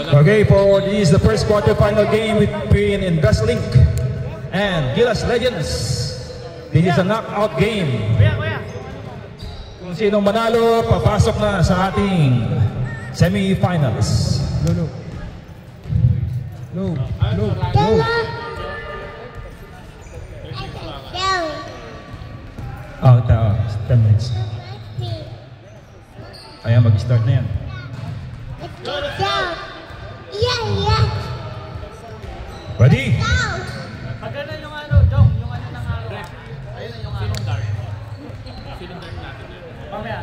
Okay, for this is the first quarterfinal game between Investlink and Gilas Legends. This is a knockout game. Kung sinong manalo, papasok na sa ating semi-finals. No. Oh, 10 minutes. Ayan, mag-start na yan. Ready? Pagana yung ano, Dong, yung ano ng rep. Ayun na yung sinong dark. Sinong dark natin yun. Mamaya,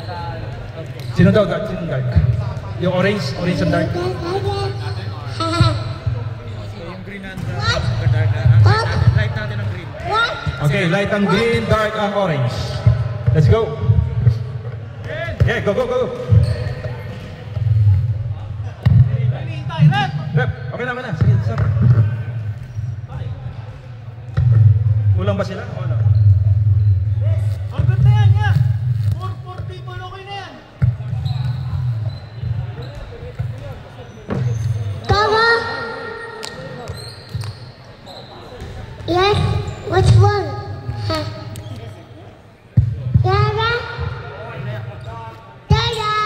Sino daw guard? Sino guard? Yung orange and dark. yung green and dark. Light natin ang green. Okay, light ang green, dark ang orange. Let's go. Yeah, go. Rep, okay naman na. Sige, sir. Kulang ba sila? O ano? Ang ganda yan, yeah. 440 po, okay na yan. Tama. Yes, what's wrong? Yara? Yara?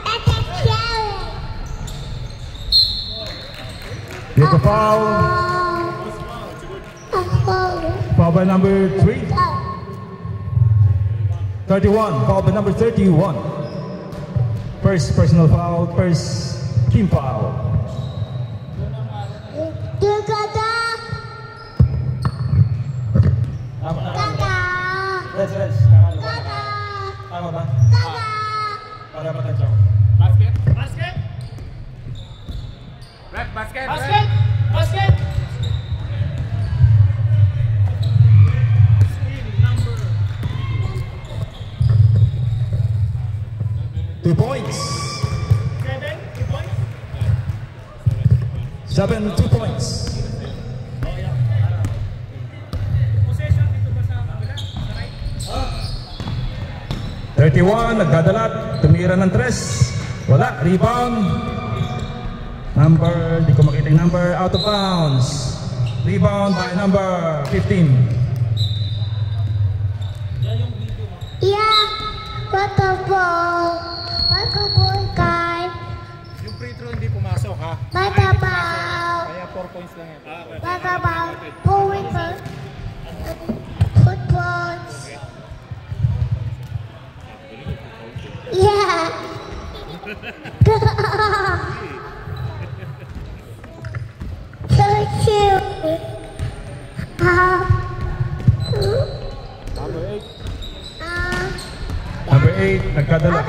That's a challenge. Get the foul. Foul by number 3. 31. Foul by number 31. First personal foul. First team foul. Let's. Tama ba? Para matagyaw. Basket. Rep, basket. 2 points. 7, 2 points. Possession dito ba sa kabila? Sa right? 31, nagdadalat, tumira ng 3. Wala, rebound. Number, di ko makita yung number, out of bounds. Rebound by number 15. Yeah, what the ball? What the ball, guys? Yung free throw hindi pumasok, ha? What the ball? Kaya 4 points lang yan. What the ball? Going for football. Yeah. So cute. Number 8, nagkadala.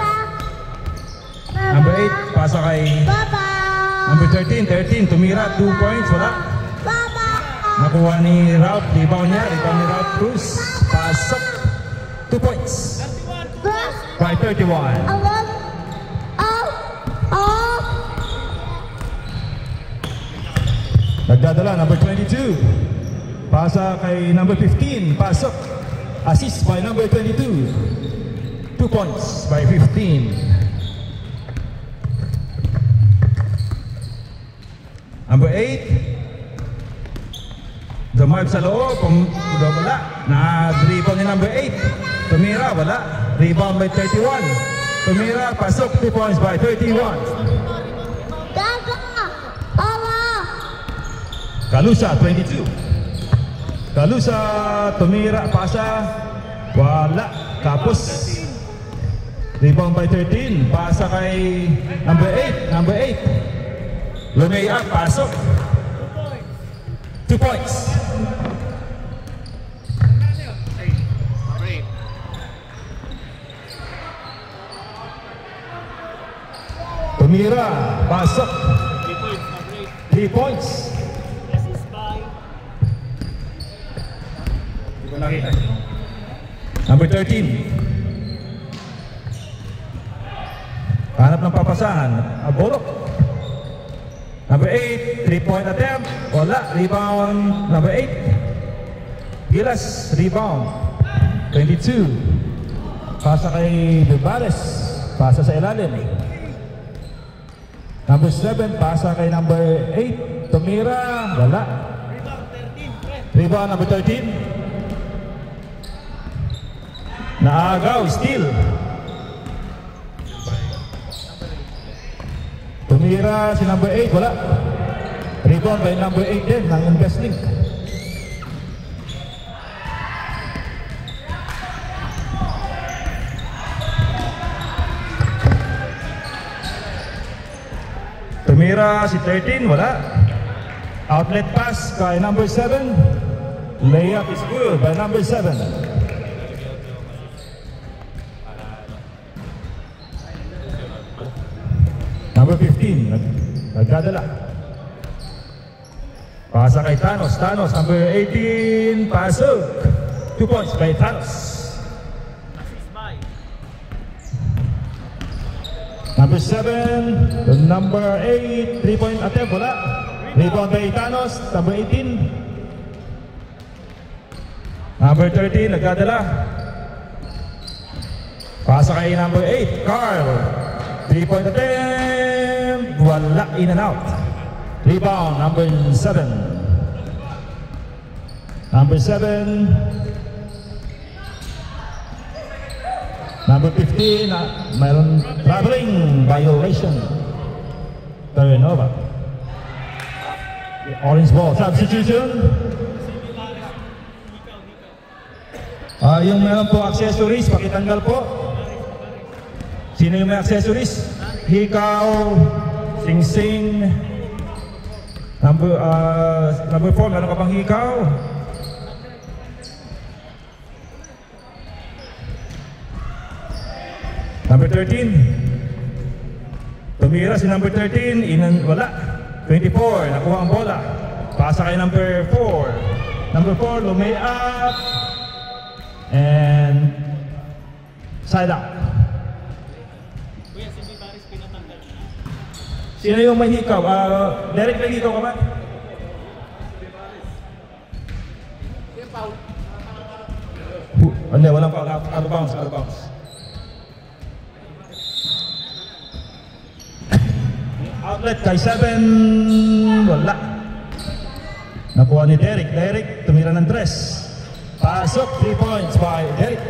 Number 8, pasa kay number 13, tumira, 2 points, wala. Nakuha ni Ralph, rebound ni Ralph Cruz. Pasok, 2 points. By 31. Nagdadala, number 22. Pasa kay number 15, pasok. Assist by number 22. 2 points by 15. Number 8. Dumarb sa loob, wala. Na-rebound ni number 8. Tumira, wala. Rebound by 31. Tumira, pasok. 2 points by 31. Kalusa, 22. Kalusa, tumira, pasa. Wala. Kapos. Rebound by 13. Pasa kay number 8. Number 8. Lumea, pasok. 2 points. Tumira, pasok. 3 points. Hindi ko nakita. Number 13. Hanap ng papasahan. Aborok. Number 8, 3-point attempt. Wala. Rebound. Number 8. Gilas. Rebound. 22. Pasa kay Dubares. Pasa sa ilalim. Number 7, pasa kay number 8. Tumira, wala. Rebound, number 13. Naagaw, steal. Tumira si number 8, wala. Rebound by number 8 din ng InvestLink. Tumira si 13, wala. Outlet pass kay number 7. Layup is good by number 7. Number 15, nagdadala. Pasa kay Thanos. Thanos, number 18, pasok. 2 points kay Thanos. Number 7, to number 8, 3-point attempt, wala. Rebound by Thanos, number 18. Number 13, nagdadala. Pasa kay number 8, Carl. 3-point attempt, wala, in and out. Rebound, number 7. Number 7. Number 15, mayroon traveling violation. Turnover. Orange ball, substitution. Yung meron po accessories, pakitanggal po. Sino yung may accessories? Hikaw, sing-sing. Number 4, meron ka pang hikaw? Number 13. Tumira si number 13, wala. 24, nakuha ang bola. Pasa kay number 4. Number 4, lumay up. And side out. Kuya, si Vivaris pinatanggal. Sino yung may hikaw? Derek, may hikaw ka ba? Hindi, walang foul. Out of bounds, out of bounds. Outlet kay 7, wala. Nakuha ni Derek. Derek, tumira ng 3. Pasok, 3 points by Derek.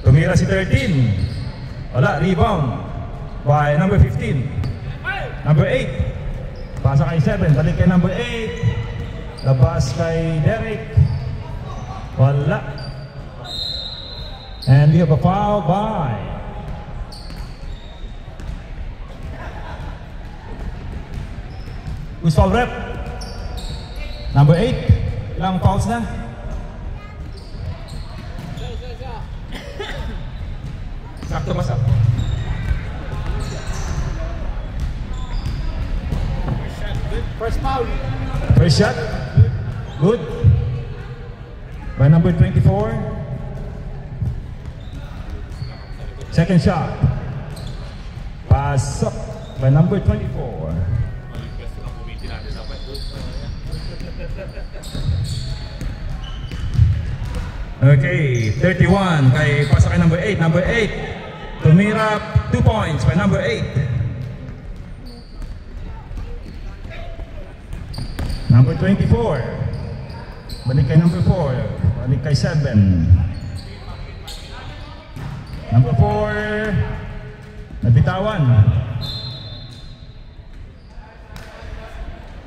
Tumira si 13. Wala, rebound by number 15. Number 8. Pasa kay 7, balik kay number 8. Labas kay Derek. Wala. And we have a foul by who's foul rep? Number 8. Ilang fouls na? Sakto ba sa? First foul. First shot. Good. By number 24. Second shot. Pasok by number 24. Okay, 31 kay pasok kay number 8. Number 8. Tumira 2 points by number 8. Number 24. Balik kay number 4. Balik kay 7. Number 4. Nabitawan.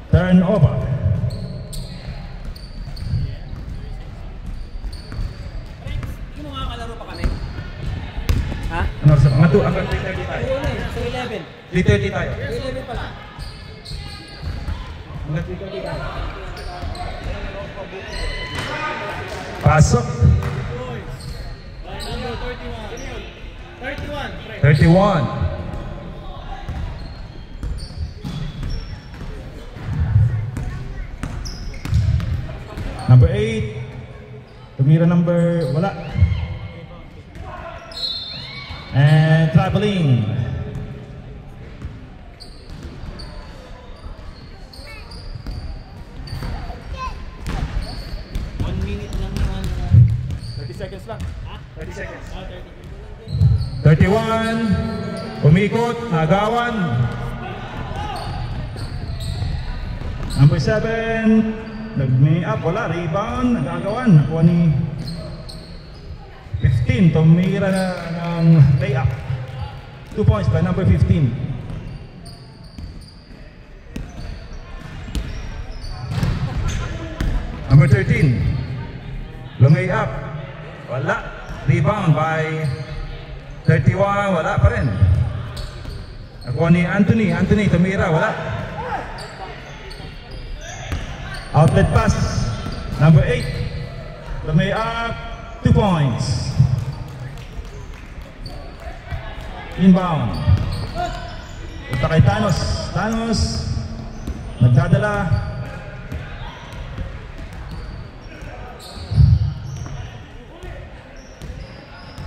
Turnover. Sino nga kalaro pa kami? Ha? Ano sa mga 2 hanggang 3:30 tayo? Sa 11. 3:30 tayo. 11 pala. Hanggang 3:30 tayo. Pasok. Number 31. 31. 31. Number 8. Tumira number, wala. And traveling. lang. 30 seconds. 31. Umikot. Nagawan. Number 7. Nag-may up. Wala. Rebound. Nagagawan. Nakuha ni 15. Tumira na ng layup. 2 points by number 15. Number 13. Lumay up. Wala. Rebound by 31. Wala pa rin. Nakuha ni Anthony. Anthony tumira. Wala. Outlet pass. Number 8. Lumay up. 2 points. Inbound. Punta kay Thanos. Thanos. Nagdadala.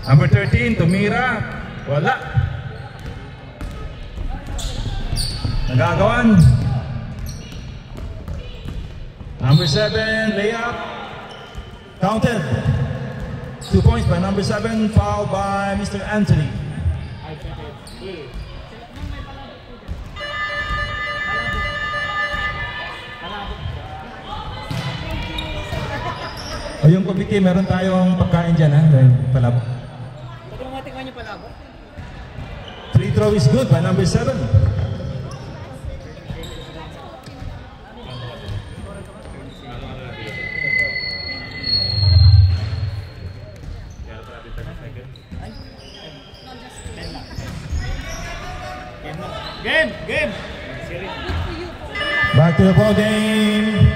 Number 13, tumira. Wala. Nagagawan. Number 7, layup. Counted. 2 points by number 7, foul by Mr. Anthony. O yung kubiki, meron tayong pagkain dyan ha, palabok. Pwede mo matikman yung palabok? Free throw is good by number 7. Game! Back to the ball game.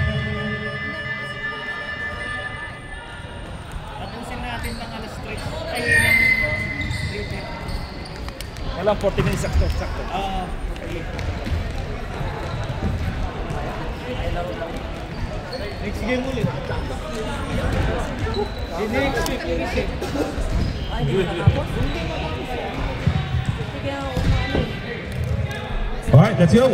Tapusin natin ng alas 3. Walang 40 minutes sakto. Next game ulit. Next week ulit. Alright, let's go.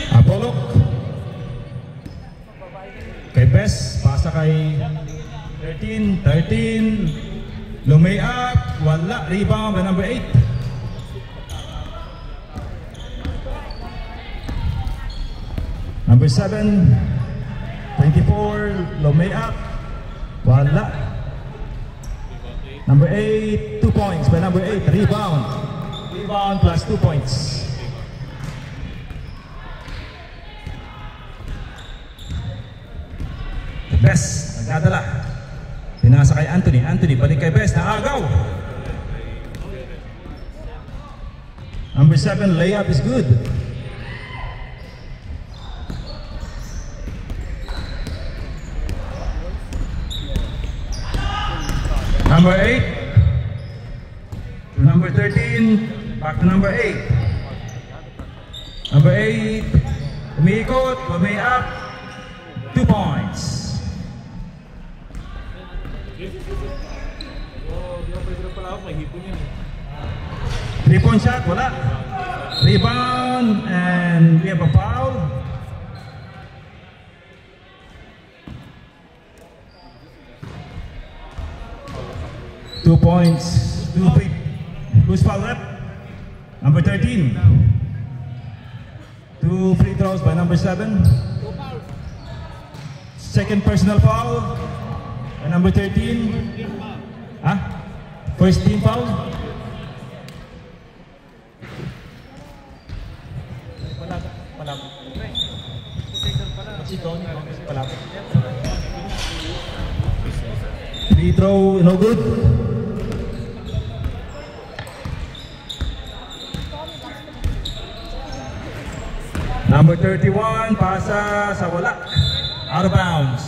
Apollo. Kay Bess, pasa kay 13. Lumay up. Wala. Rebound by number 8. Number 7. 24. Lumay up. Wala. Number 8, 2 points by number 8, rebound. Rebound plus 2 points. Best, nagdadala. Pinasa kay Anthony. Anthony, balik kay Best, naagaw. Number 7, layup is good. Number 8 to number 13, back to number 8. Number 8, umiikot, lumay up, 2 points. Three-point shot, wala. Rebound, and we have a foul. Two points, 2 free. Who's foul rep? Number 13. 2 free throws by number 7. Second personal foul by number 13. Huh? First team foul? Free throw, no good. Number 31, pasa sa wala. Out of bounds.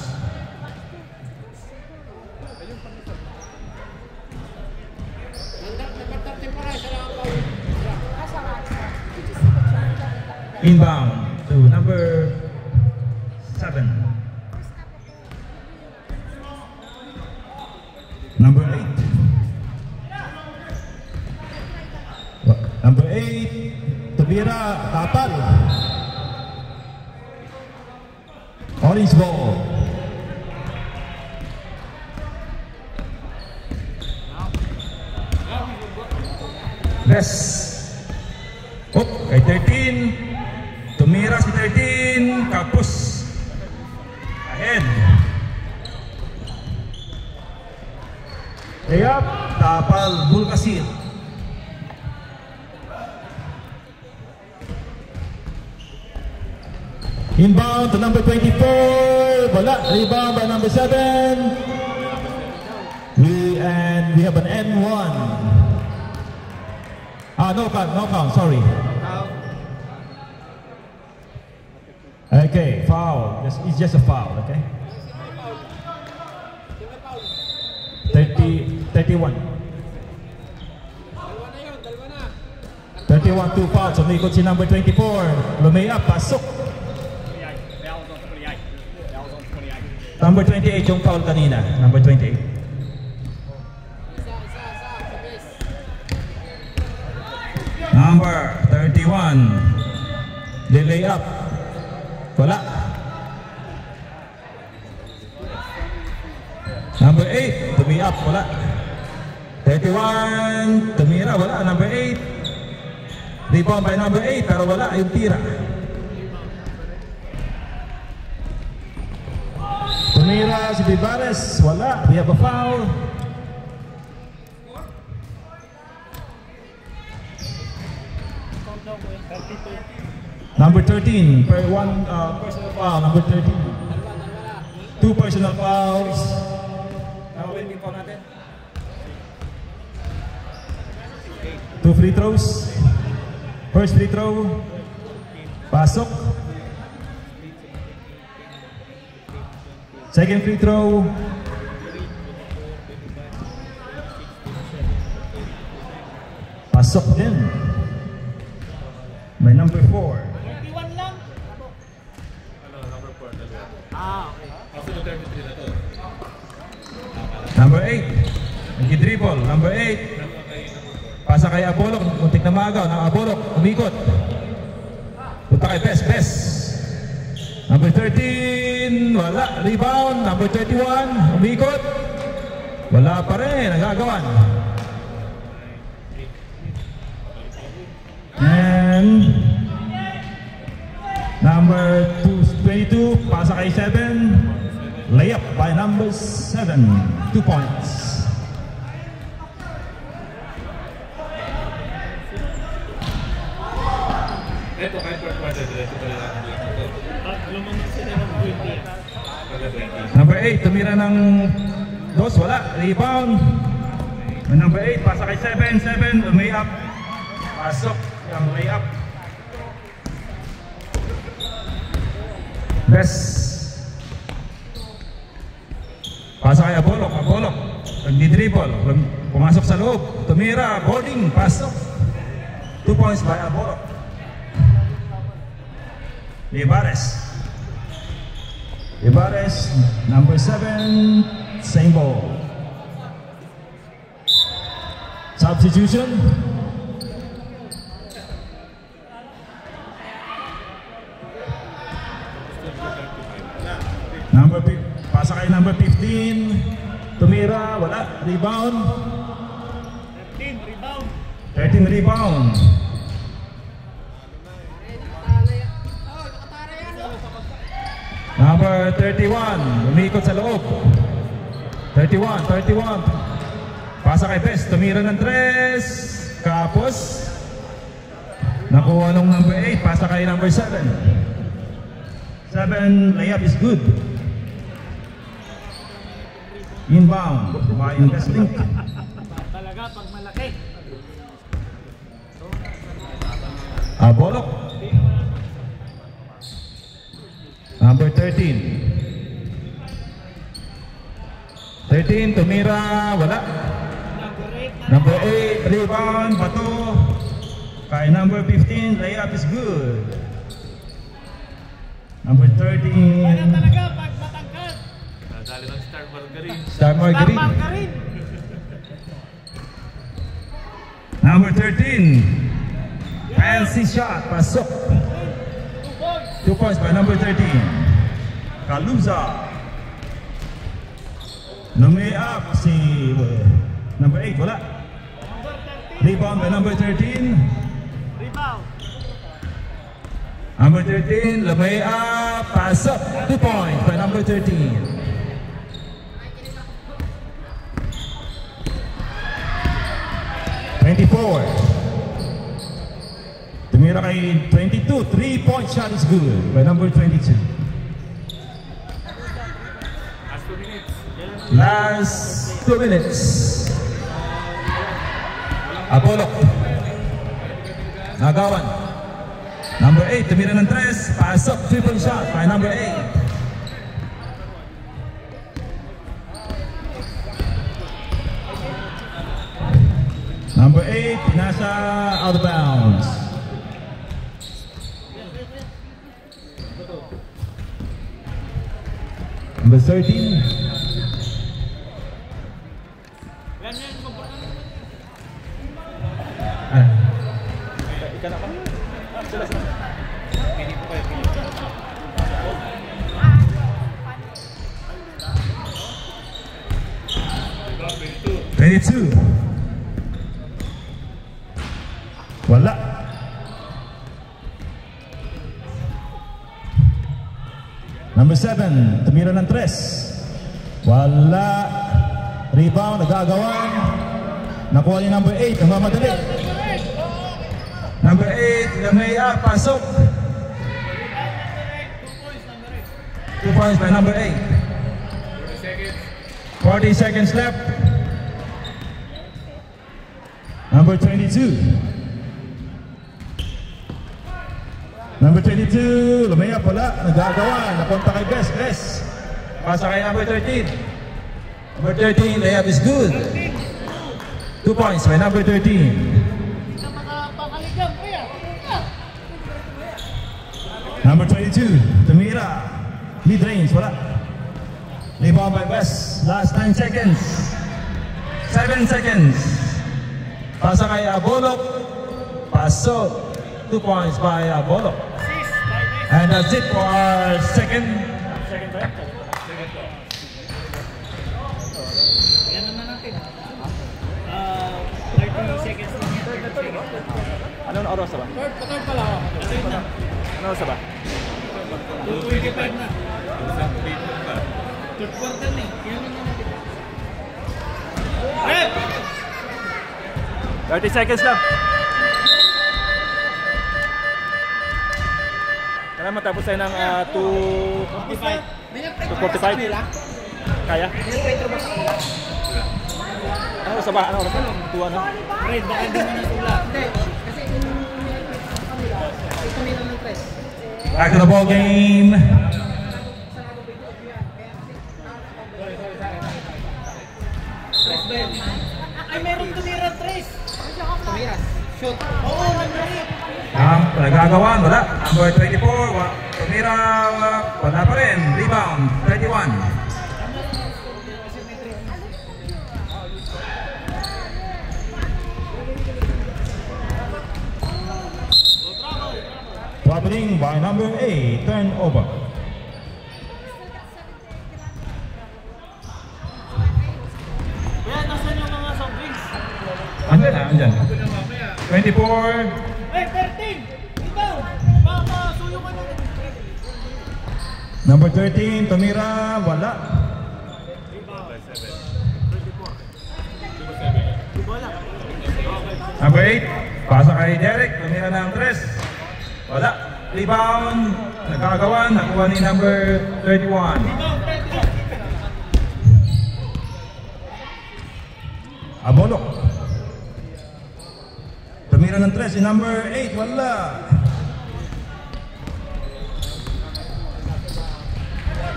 Inbound to number 7. Number 8. Number 8, Tumira, tapal. Orange ball. Best. Oh, kay 13. Tumira si 13. Kapus. Ahead. Layup. Tapal Bulkasir. Inbound to number 24. Wala. Rebound by number 7. We have an N1. No count, sorry. Okay, foul. It's just a foul, okay? 31. 31, 2 fouls. Umikot si number 24. Lumiyap, pasok. Number 28 yung foul kanina. Number 28. Number 31. Delay up. Wala. Number 8. Tumi up. Wala. 31. Tumira. Wala. Number 8. Rebound by number 8. Pero wala yung tira. Tumira si Vivares. Wala. We have a foul. Number 13, personal foul, number 13. 2 personal fouls. Yung foul natin. 2 free throws. First free throw. Pasok. Second free throw. Pasok din. By number 4. Number 8. Nag-dribble. Number 8. Pasa kay Abolok. Muntik na magaw. Abolok. Umikot. Punta kay Best. Number 13. Wala. Rebound. Number 31. Umikot. Wala pa rin. Nagagawan. And number 22. Pasa kay 7. Layup by number 7, 2 points. Ito kahit quarter diretso pala natin dito. Lumang sila ng 20. Number 8, tumira ng dos, wala. Rebound. Number 8, pasa kay 7, layup. Pasok yung layup. Best. Pasa kay Abolok. Nagdi-dribble. Pumasok sa loob. Tumira. Boarding. Pasok. 2 points by Abolok. Ibares. Number 7. Same ball. Substitution. Pasa kay number 15. Tumira, wala. Rebound. 13 rebound. Number 31. Umikot sa loob. 31. Pasa kay Best. Tumira ng 3. Kapos. Nakuha nung number 8. Pasa kay number 7. 7. Layup is good. Inbound by Investlink. Talaga pag malaki. Abolok. Number 13. 13, tumira, wala. Number 8, rebound, bato. Kay number 15, layup is good. Number 13. Talaga pag matangkad. Dali ng Star Margarine. Number 13. Fancy shot. Pasok. 2 points by number 13. Kaluza. Lumay up si number 8, wala. Rebound by number 13. Rebound. Number 13, lumay up, pass up, 2 points by number 13. Tumira kay 22, 3-point shot is good by number 22. Last 2 minutes. Apollo. Nagawan. Number 8, tumira ng 3, pass up, 3-point shot by number 8. Number 8, nasa out of bounds. Number 13. Ika na pa? Sila. Pili po kayo. 22. Wala. Number 7, tumira ng 3. Wala. Rebound, nagagawan. Nakuha ni number 8, namamadali. Number 8, Lamaya, pasok. 2 points by number 8. 40 seconds left. Number 22. Number 22, Lumaya pala, nagagawa, napunta kay Best. Pasa kay number 13. Number 13, layup is good. 2 points by number 13. Number 22, tumira. Mid-range, wala. Rebound by Best. Last 9 seconds. 7 seconds. Pasa kay Abolok. Pasok. 2 points by Abolok. And that's it for our second. Yan na natin. 30 seconds lang yan. Anong oras ba? Third pala ako. Anong oras ba? 2:25 na. Third quarter na eh. Yan na natin. Hey! 30 seconds lang. Kailan matapos tayo ng 2:45? Kaya? Ano oras ba? Ano oras ba? 2 ano? Red, baka di mo natula. Back to the ball game. Ay, meron tumira 3. Tumira. Shoot. Oo, nag-rip. Nagagawan, wala. Number 24, tumira, wala pa rin. Rebound, 21. Traveling by number 8, turnover. Kaya, nasan yung mga soft drinks? Andyan. 24. Ay, 13! Ikaw! Baka suyo ka na. Number 13, tumira, wala. Number 8, pasa kay Derek, tumira ng 3. Wala. Rebound, nagkagawan, nakuha ni number 31. Abolok. Tumira ng 3 si number 8, wala.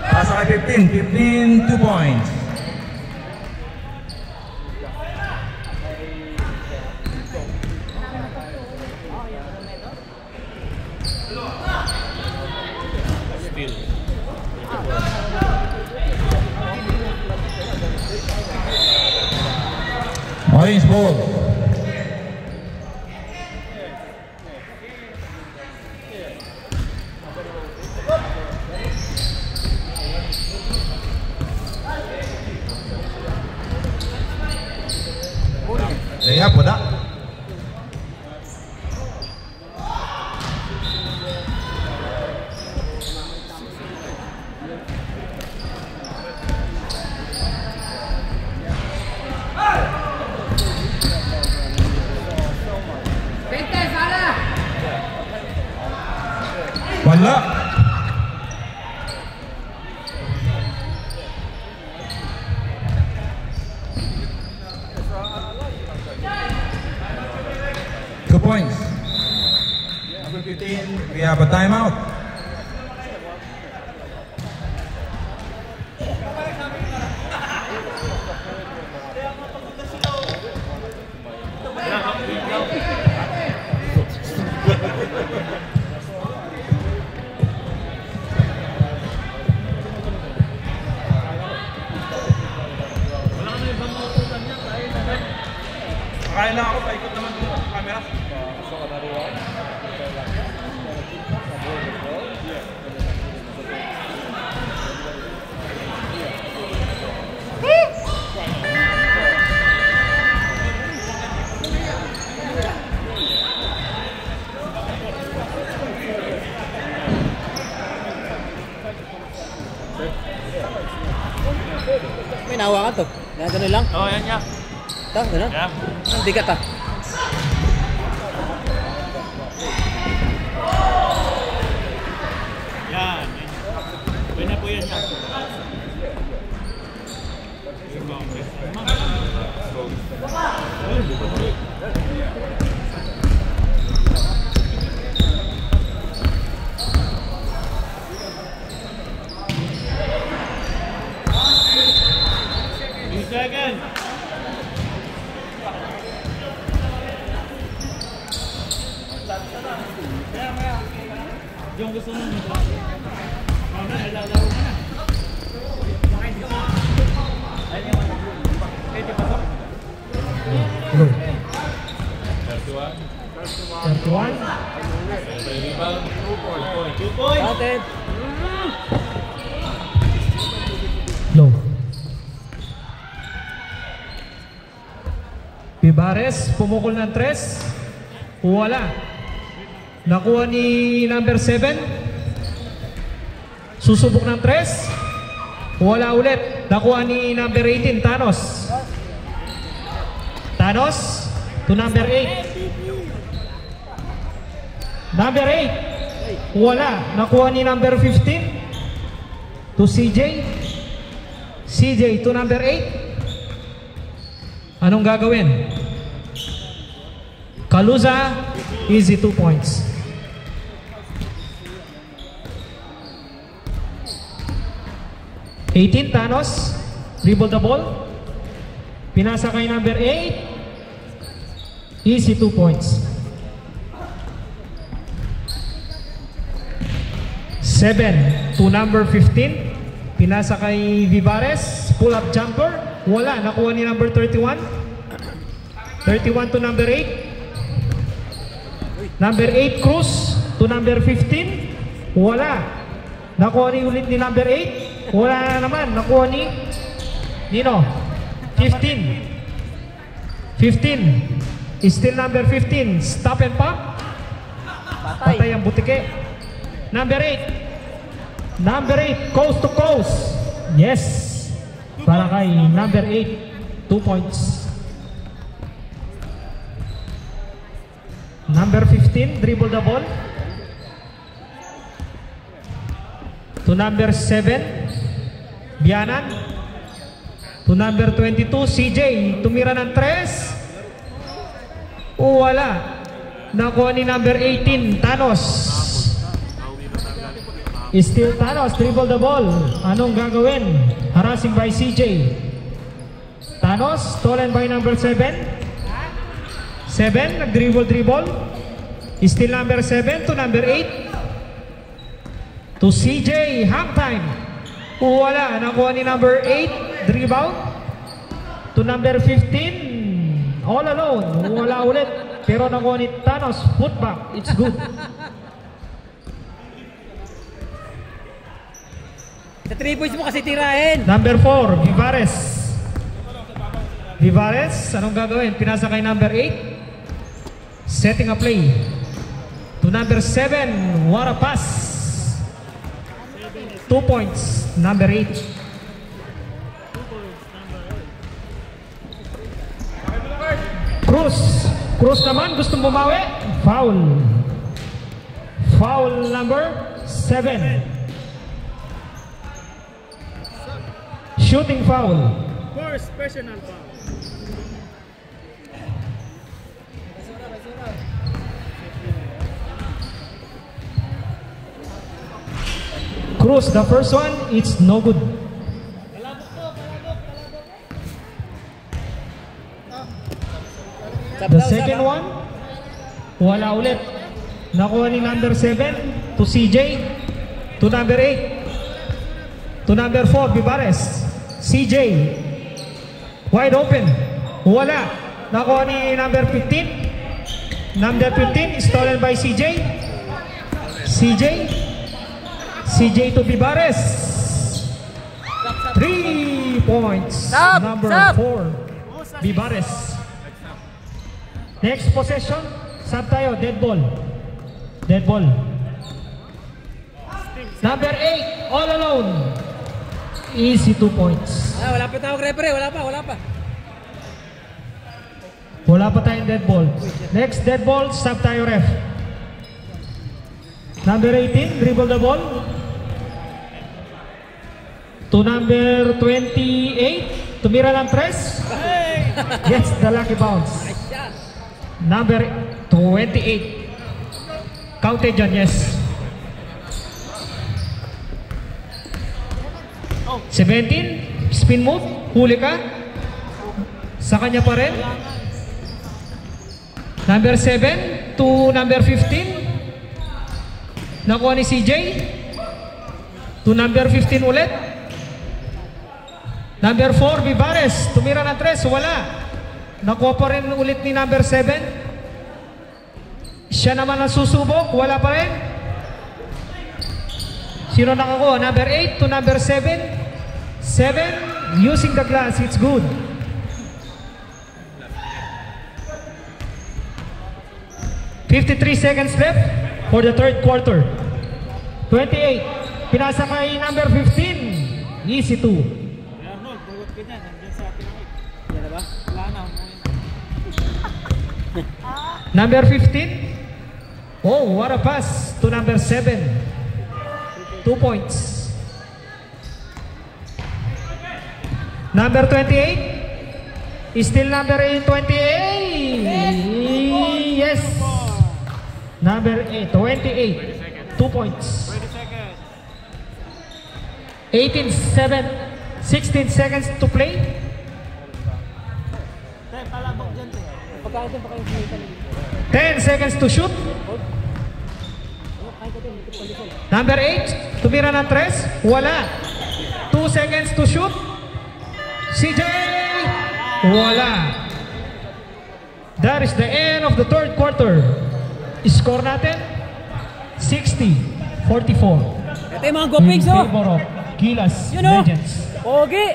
Pasa kay 15, 2 points. Orange ball. Layup, wala. Wala. Two points. Number 15, we have a timeout. Kaya na ako, paikot naman yung camera. May nahawa ka to. Ganun lang. Oo, yan niya. Ito, gano'n? Yan. Ang bigat ah. Yan. Pwede na po yan yan. Second. Yung gusto mo nito. Mama, ilalaro mo na. Bakit ka mo? Ay, di ba? Ay, di ba ito? 31. 2 points. Atin. Low. Vivares, pumukol ng 3. Wala. Nakuha ni number 7. Susubok ng 3. Wala ulit. Nakuha ni number 18, Thanos. Thanos to number 8. Number 8. Wala. Nakuha ni number 15 to CJ. CJ to number 8. Anong gagawin? Kaluza, easy 2 points. Thanos, dribble the ball. Pinasa kay number 8. Easy 2 points. 7 to number 15. Pinasa kay Vivares. Pull up jumper. Wala. Nakuha ni number 31. 31 to number 8. Number 8 Cruz to number 15. Wala. Nakuha ni ulit ni number 8. Wala na naman. Nakuha ni Nino. 15. 15. Still number 15. Stop and pop. Patay ang butike. Number 8. Number 8. Coast to coast. Yes. Para kay number 8. 2 points. Number 15. Dribble the ball. To number 7. Bianan. To number 22, CJ. Tumira ng 3. Wala. Nakuha ni number 18, Thanos. Still Thanos, dribble the ball. Anong gagawin? Harassing by CJ. Thanos, stolen by number 7. 7, nag-dribble. Still number 7 to number 8. To CJ, half time. Wala, nakuha ni number 8, rebound. To number 15, all alone. Wala ulit. Pero nakuha ni Thanos, putback. It's good. Sa 3 points mo kasi tirahin. Number 4, Vivares. Vivares, anong gagawin? Pinasa kay number 8. Setting a play. To number 7. What a pass. 2 points. Number 8. Cruz naman, gusto bumawi. Foul. Foul number 7. Shooting foul. First personal foul. Cruz, the first one, it's no good. The second one, wala ulit. Nakuha ni number 7 to CJ, to number 8, to number 4, Vivares. CJ, wide open, wala. Nakuha ni number 15. Number 15, stolen by CJ. CJ to Vivares. 3 points. Number 4, Vivares. Next possession, sub tayo, dead ball. Dead ball. Number 8, all alone. Easy 2 points. Wala pa tawag referee, wala pa. Wala pa tayong dead ball. Next dead ball, sub tayo ref. Number 18, dribble the ball. To number 28, tumira ng press. Gets the lucky bounce. Number 28. Counted dyan, yes. 17, spin move, huli ka. Sa kanya pa rin. Number 7 to number 15. Nakuha ni CJ. To number 15 ulit. Number 4, Vivares. Tumira ng 3, wala. Nakuha pa rin ulit ni number 7. Siya naman ang susubok, wala pa rin. Sino nakakuha? Number 8 to number 7. 7, using the glass, it's good. $53 seconds left for the third quarter. 28, pinasa kay number 15. Easy 2. Arnold, bugot ka dyan. Nandiyan sa ating mic. Yan na ba? Wala na. Number 15. Oh, what a pass to number 7. 2 points. Number 28. Still number 28. Yes. Number 8, 28. 2 points. 16 seconds to play. 10 seconds to shoot. Number 8, tumira ng 3, wala. 2 seconds to shoot. CJ, wala. That is the end of the third quarter. Score natin, 60-44. Ito yung mga gopigs, In favor of Gilas Legends. Pogi.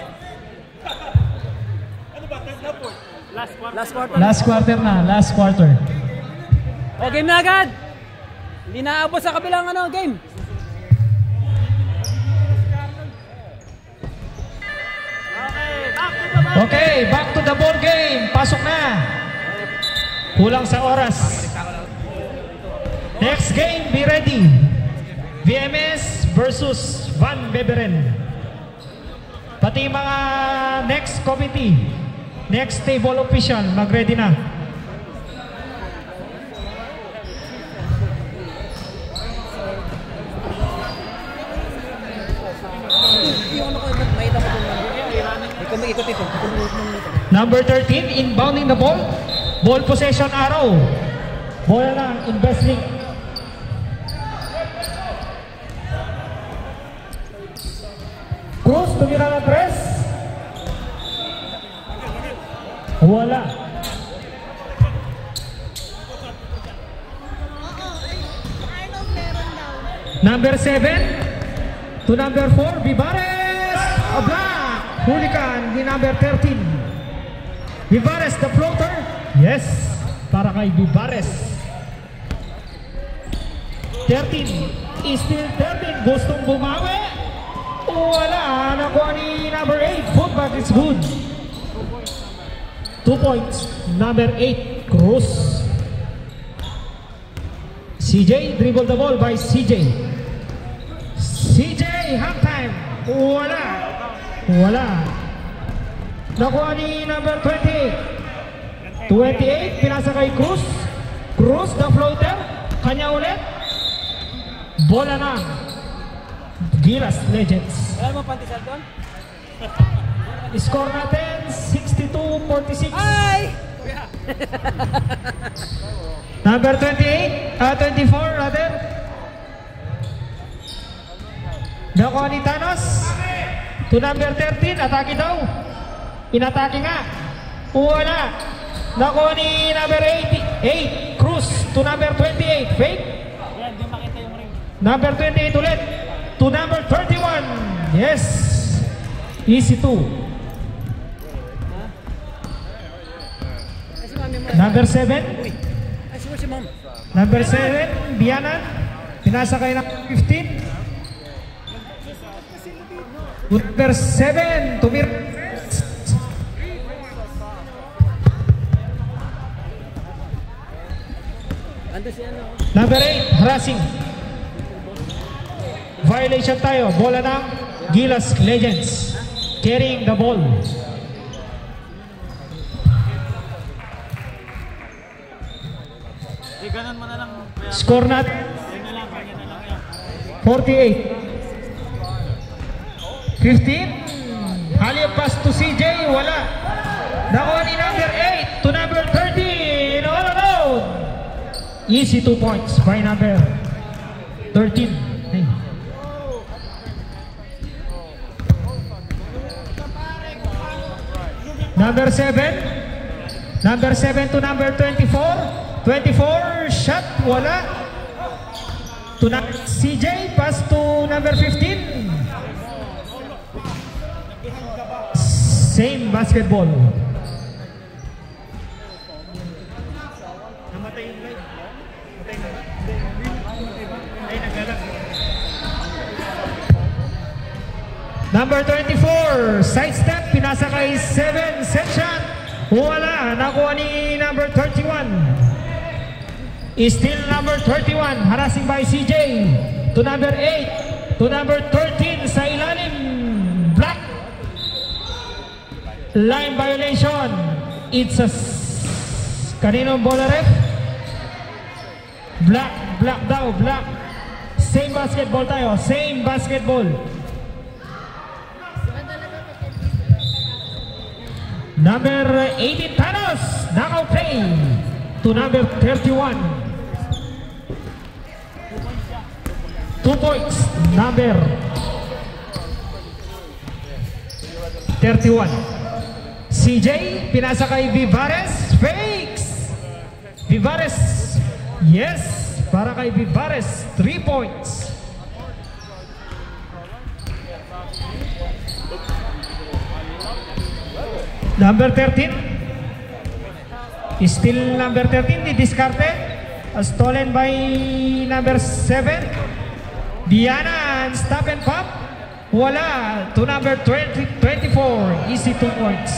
Last quarter na, last quarter. O, game na agad. Hindi naabot sa kabilang game. Okay, back to the ball game. Pasok na. Kulang sa oras. Next game, be ready. VMS versus Van Beveren. Pati mga next committee, next table official, mag-ready na. Number 13, inbounding the ball. Ball possession arrow. Ball na, invest link. Cruz, tumira ng press. Wala. Number 7 to number 4, Vivares. A block. Hulikan di number 13. Vivares, the floater. Yes, para kay Vivares. 13, still 13, gustong bumawi. Wala, nakuha ni number 8, putback is good. 2 points, number 8, Cruz. CJ, dribble the ball by CJ. CJ, half time. Wala. Wala. Nakuha ni number 28. 28, pinasa kay Cruz. Cruz, the floater. Kanya ulit. Bola na. Gilas Legends. Alam mo pantisal doon? Score natin 62-46. Ay! Number 28, 24 rather. Nakuha ni Thanos. To number 13, atake daw. Inatake nga. Wala. Nakuha ni number 8, Cruz. To number 28, fake. Yan, di makita yung ring. Number 28 ulit. To number 31. Yes. Easy 2. Ay, si mami mo. Number 7. Ay, si mom. Number 7, Bianan. Pinasa kay ng 15. Number 7, Tumir. Ando si ano? Number 8, harassing. Violation tayo. Bola ng Gilas Legends. Carrying the ball. Ganun mo na lang. Score natin Yan na lang yan. 48. 15. Halip pass to CJ. Wala. Nakuha ni number 8 to number 13. All alone. Easy 2 points by number 13. Hey. Number 7. Number 7 to number 24. 24 shot. Wala. To CJ. Pass to number 15. Same basketball. Namatay yung light. Ay, naglalak. Number 24, side step, pinasa kay 7, set shot. Wala, nakuha ni number 31. Still number 31, harassing by CJ. To number 8, to number 13 sa ilalim. Black. Line violation. It's a kaninong bola ref? Black daw, black. Same basketball tayo, same basketball. Number 18, Thanos, knockout play to number 31. 2 points, number 31. CJ, pinasa kay Vivares, fakes. Vivares, yes, para kay Vivares, 3 points. Number 13, still number 13, discarded, stolen by number 7. Diana, stop and pop. Wala, to number 24, easy 2 points.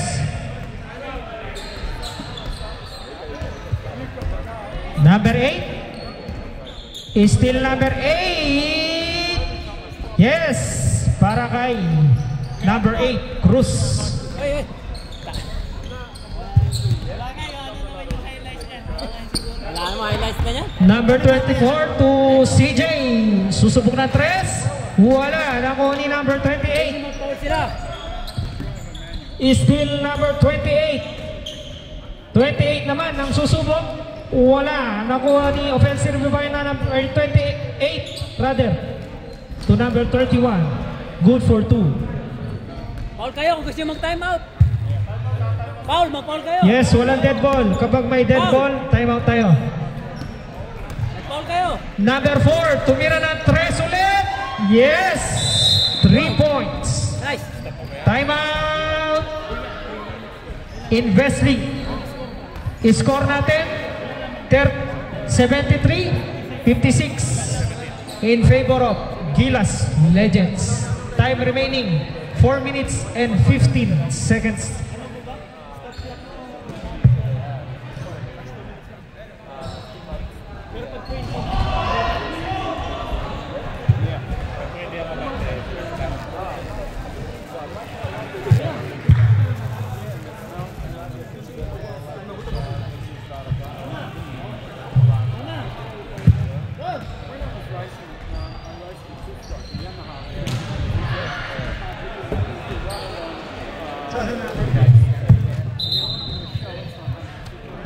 Number 8, still number 8. Yes, para kay number 8, Cruz. Ay, ay. Wala naman highlights na niya. Number 24 to CJ. Susubok na 3. Wala. Nakuha ni number 28. Mag-foul sila. Still number 28. 28 naman ang susubok. Wala. Nakuha ni offensive rebound na number 28. Rather. To number 31. Good for 2. Foul kayo kung gusto nyo mag-time out. Foul, mag-foul kayo. Yes, walang dead ball. Kapag may dead ball, time out tayo. Mag-foul kayo. Number 4, tumira ng 3 ulit. Yes! 3 points. Nice. Time out. Investlink. Score natin 73-56 in favor of Gilas Legends. Time remaining 4 minutes and 15 seconds.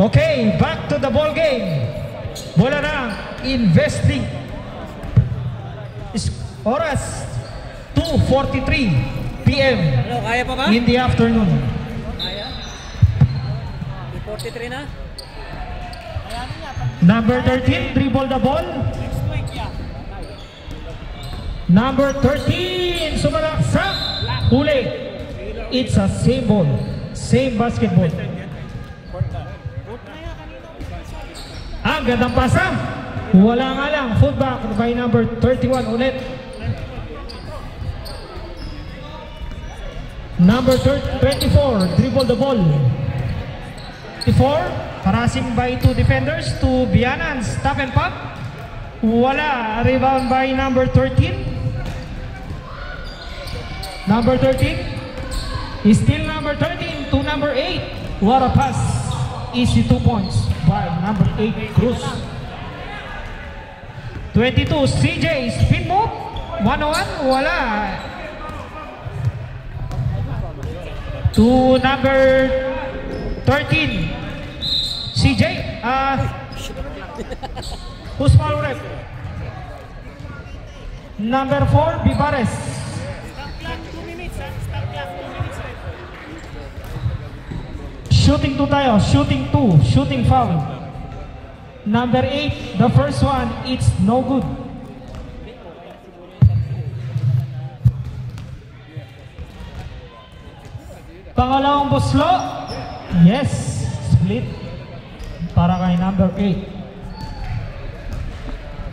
Okay, back to the ball game. Bola na Investlink. Oras 2:43 p.m. Ano, kaya pa ba? in the afternoon. Kaya? 43 na? Number 13, dribble the ball. Number 13, sumalaksak. Huli. It's a same ball. Same basketball. Ang gandang pasa. Wala nga lang. Fullback by number 31 ulit. Number 24, dribble the ball. 24, passing by two defenders to Bianan. Stop and pop. Wala. Rebound by number 13. Number 13 is still number 13 to number 8. What a pass. Easy 2 points by number 8 Cruz. 22 CJ spin move. 101. Wala. To number 13 CJ. Who's foul rep? Number 4 Bibares. Shooting 2 tayo, shooting 2, shooting foul. Number 8, the first one, it's no good. Pangalawang buslo, yes, split. Para kay number 8.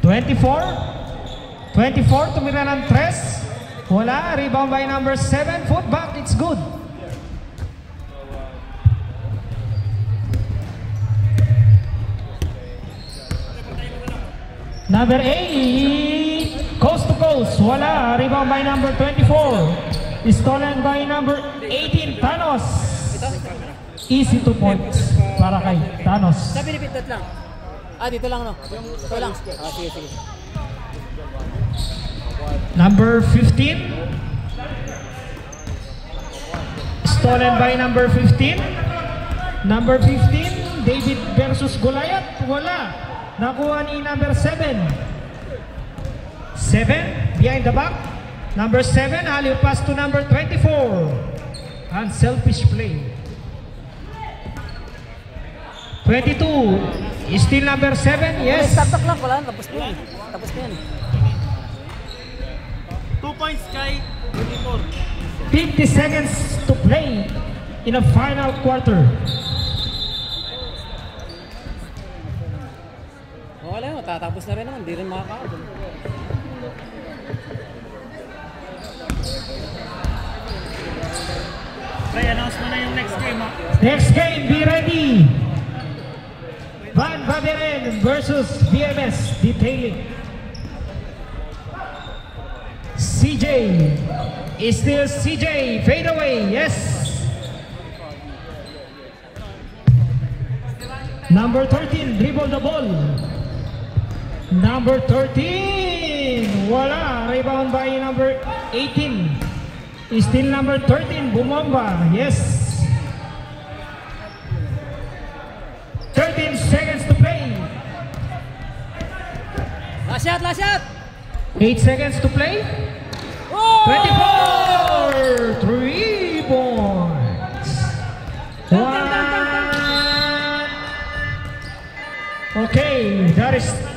24, tumira ng 3. Wala, rebound by number 7, foot back, it's good. Number 8, coast to coast, wala, rebound by number 24, stolen by number 18, Thanos. Easy 2 points para kay Thanos. Sabi ni Pintot lang. Dito lang no? Ito lang. Sige. Number 15, stolen by number 15. Number 15, David versus Goliath, wala. Nakuha ni number 7. 7, behind the back. Number 7, alley pass to number 24. Unselfish play. 22, still number 7, yes. Tatak lang pala, tapos na yan. 2 points kay 24. 50 seconds to play in the final quarter. Wala yun, tatapos na rin naman, di rin makakaon. Pre-announce mo na yung next game ha. Next game, be ready. Van Baderen versus BMS Detailing. CJ is still CJ, fade away, yes. Number 13, dribble the ball. Number 13, wala, rebound by number 18. Still number 13, Bumamba, yes. 13 seconds to play. Last shot! 8 seconds to play. 24, 3 points. 1. Okay, that is